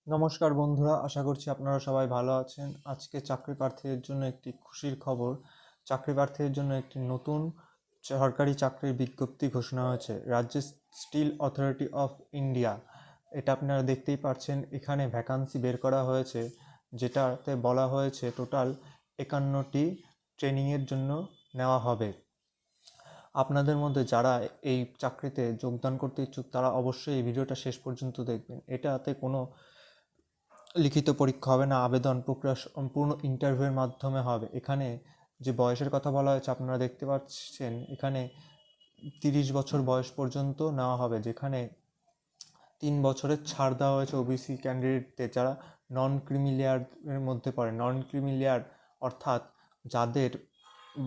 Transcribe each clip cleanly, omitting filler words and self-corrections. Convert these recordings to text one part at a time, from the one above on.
নমস্কার বন্ধুরা, আশা করছি আপনারা সবাই ভালো আছেন। আজকে চাকরি প্রার্থীদের জন্য একটি খুশির খবর। চাকরি প্রার্থীদের জন্য একটি নতুন সরকারি চাকরির বিজ্ঞপ্তি ঘোষণা হয়েছে রাজ্য স্টিল অথরিটি অফ ইন্ডিয়া। এটা আপনারা দেখতেই পাচ্ছেন, এখানে ভ্যাকান্সি বের করা হয়েছে, যেটাতে বলা হয়েছে টোটাল 51টি ট্রেনিংয়ের জন্য নেওয়া হবে। আপনাদের মধ্যে যারা এই চাকরিতে যোগদান করতে ইচ্ছুক তারা অবশ্যই এই ভিডিওটা শেষ পর্যন্ত দেখবেন। এটাতে কোনো লিখিত পরীক্ষা হবে না, আবেদন প্রক্রিয়া সম্পূর্ণ ইন্টারভিউয়ের মাধ্যমে হবে। এখানে যে বয়সের কথা বলা হয়েছে আপনারা দেখতে পাচ্ছেন, এখানে 30 বছর বয়স পর্যন্ত নেওয়া হবে, যেখানে 3 বছরের ছাড় দেওয়া হয়েছে ওবিসি ক্যান্ডিডেটদের যারা নন ক্রিমিলিয়ারের মধ্যে পড়ে। নন ক্রিমিলিয়ার অর্থাৎ যাদের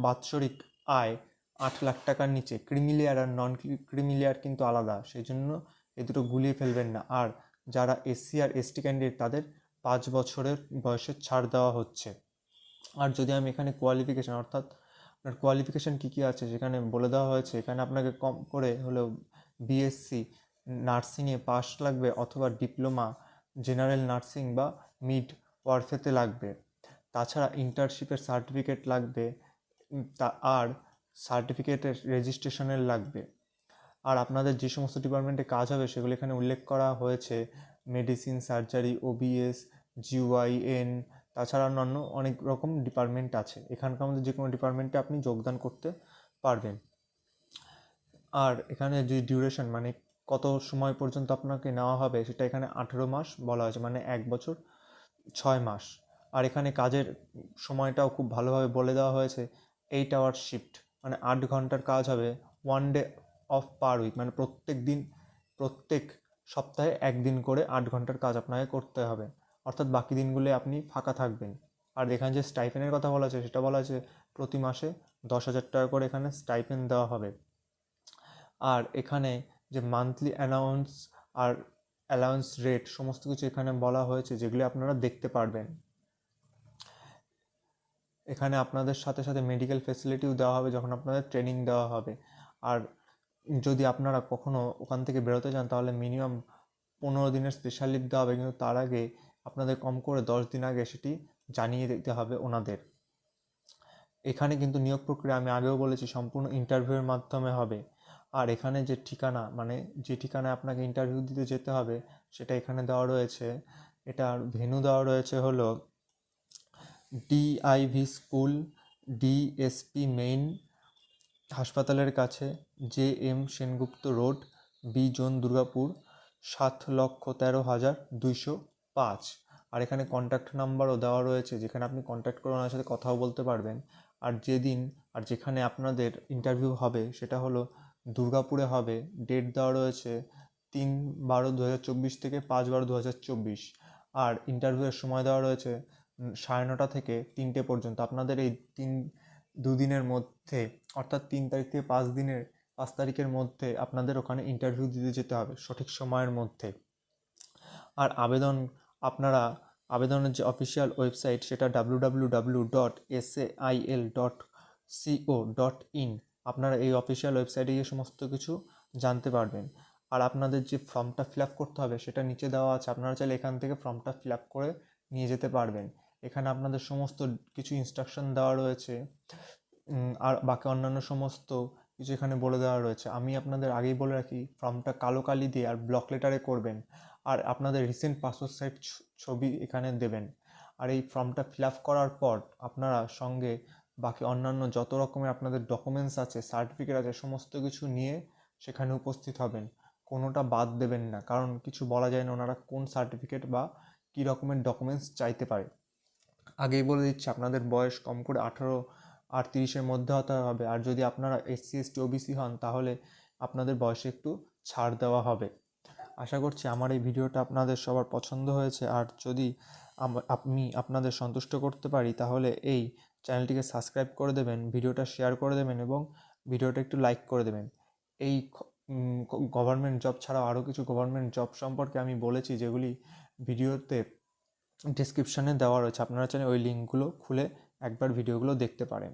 বাৎসরিক আয় 8 লাখ টাকার নিচে। ক্রিমিলিয়ার আর নন ক্রিমিলিয়ার কিন্তু আলাদা, সেই জন্য এ দুটো গুলিয়ে ফেলবেন না। আর যারা এসসি আর এসটি ক্যান্ডিডেট তাদের 5 বছরের বয়সের ছাড় দেওয়া হচ্ছে। আর যদি আমি এখানে কোয়ালিফিকেশান অর্থাৎ আপনার কোয়ালিফিকেশান কী কী আছে সেখানে বলে দেওয়া হয়েছে। এখানে আপনাকে কম করে হলেও বিএসসি নার্সিংয়ে পাস লাগবে, অথবা ডিপ্লোমা জেনারেল নার্সিং বা মিড ওয়ার্ফেতে লাগবে। তাছাড়া ইন্টার্নশিপের সার্টিফিকেট লাগবে, আর সার্টিফিকেটের রেজিস্ট্রেশনের লাগবে। আর আপনাদের যে সমস্ত ডিপার্টমেন্টে কাজ হবে সেগুলো এখানে উল্লেখ করা হয়েছে: মেডিসিন, সার্জারি, ওবিএস, জিওআইএন। তাছাড়া অন্যান্য অনেক রকম ডিপার্টমেন্ট আছে। এখানকার মধ্যে যে কোনো ডিপার্টমেন্টে আপনি যোগদান করতে পারবেন। আর এখানে যে ডিউরেশন, মানে কত সময় পর্যন্ত আপনাকে নেওয়া হবে, সেটা এখানে 18 মাস বলা হয়েছে, মানে 1 বছর 6 মাস। আর এখানে কাজের সময়টাও খুব ভালোভাবে বলে দেওয়া হয়েছে। 8 আওয়ার শিফট, মানে 8 ঘন্টার কাজ হবে। 1 ডে অফ পার উইক, মানে প্রত্যেক সপ্তাহে একদিন করে 8 ঘন্টার কাজ আপনাকে করতে হবে, অর্থাৎ বাকি দিনগুলো আপনি ফাঁকা থাকবেন। আর এখানে যে স্টাইপেনের কথা বলা আছে সেটা বলা আছে প্রতি মাসে 10,000 টাকা করে এখানে স্টাইপেন দেওয়া হবে। আর এখানে যে মান্থলি অ্যালাউন্স আর অ্যালাউন্স রেট সমস্ত কিছু এখানে বলা হয়েছে, যেগুলি আপনারা দেখতে পারবেন। এখানে আপনাদের সাথে সাথে মেডিকেল ফেসিলিটিও দেওয়া হবে যখন আপনাদের ট্রেনিং দেওয়া হবে। আর যদি আপনারা কখনও ওখান থেকে বেরোতে চান তাহলে মিনিমাম 15 দিনের স্পেশাল লিভ দেওয়া হবে, কিন্তু তার আগে আপনাদের কম করে 10 দিন আগে সেটি জানিয়ে দিতে হবে ওনাদের। এখানে কিন্তু নিয়োগ প্রক্রিয়া আমি আগেও বলেছি সম্পূর্ণ ইন্টারভিউয়ের মাধ্যমে হবে। আর এখানে যে ঠিকানা, মানে যে ঠিকানায় আপনাকে ইন্টারভিউ দিতে যেতে হবে সেটা এখানে দেওয়া রয়েছে। এটার ভেন্যু দেওয়া রয়েছে হলো ডিআইভি স্কুল, ডিএসপি মেইন হাসপাতালের কাছে, J M. Sengupta road, B zone, Durgapur, 7,13,205। আর এখানে কন্ট্যাক্ট নাম্বারও দেওয়া রয়েছে, যেখানে আপনি কন্ট্যাক্ট করে ওনার সাথে কথাও বলতে পারবেন। আর যেদিন আর যেখানে আপনাদের ইন্টারভিউ হবে সেটা হলো দুর্গাপুরে হবে। ডেট দেওয়া রয়েছে 3/12/2024 থেকে 5/12/2024। আর ইন্টারভিউয়ের সময় দেওয়া রয়েছে 9:30 থেকে 3টে পর্যন্ত। আপনাদের এই দুদিনের মধ্যে, অর্থাৎ 3 তারিখ থেকে 5 তারিখের মধ্যে আপনাদের ওখানে ইন্টারভিউ দিতে যেতে হবে সঠিক সময়ের মধ্যে। আর আপনারা আবেদনের যে অফিসিয়াল ওয়েবসাইট সেটা www.sail.co.in। আপনারা এই অফিসিয়াল ওয়েবসাইটে গিয়ে সমস্ত কিছু জানতে পারবেন। আর আপনাদের যে ফর্মটা ফিল আপ করতে হবে সেটা নিচে দেওয়া আছে, আপনারা চাইলে এখান থেকে ফর্মটা ফিল আপ করে নিয়ে যেতে পারবেন। এখানে আপনাদের সমস্ত কিছু ইনস্ট্রাকশন দেওয়া রয়েছে। আর বাকি অন্যান্য সমস্ত কিছু এখানে বলে দেওয়া রয়েছে। আমি আপনাদের আগেই বলে রাখি, ফর্মটা কালো কালি দিয়ে আর ব্লক লেটারে করবেন। আর আপনাদের রিসেন্ট পাসপোর্ট সাইজ ছবি এখানে দেবেন। আর এই ফর্মটা ফিল আপ করার পর আপনারা সঙ্গে বাকি অন্যান্য যত রকমের আপনাদের ডকুমেন্টস আছে, সার্টিফিকেট আছে, সমস্ত কিছু নিয়ে সেখানে উপস্থিত হবেন। কোনোটা বাদ দেবেন না, কারণ কিছু বলা যায় না ওনারা কোন সার্টিফিকেট বা কী রকমের ডকুমেন্টস চাইতে পারে। আগেই বলে দিচ্ছি, আপনাদের বয়স কম করে 18 আর 30-এর মধ্যে হতে হবে। আর যদি আপনারা এসসি এসটি ওবিসি হন তাহলে আপনাদের বয়সে একটু ছাড় দেওয়া হবে। আশা করছি আমার এই ভিডিওটা আপনাদের সবার পছন্দ হয়েছে। আর যদি আমি আপনাদের সন্তুষ্ট করতে পারি তাহলে এই চ্যানেলটিকে সাবস্ক্রাইব করে দেবেন, ভিডিওটা শেয়ার করে দেবেন এবং ভিডিওটা একটু লাইক করে দেবেন। এই গভর্নমেন্ট জব ছাড়াও আরও কিছু গভর্নমেন্ট জব সম্পর্কে আমি বলেছি, যেগুলি ভিডিওতে ডেসক্রিপশানে দেওয়া রয়েছে। আপনারা চাইলে ওই লিঙ্কগুলো খুলে একবার ভিডিওগুলো দেখতে পারেন।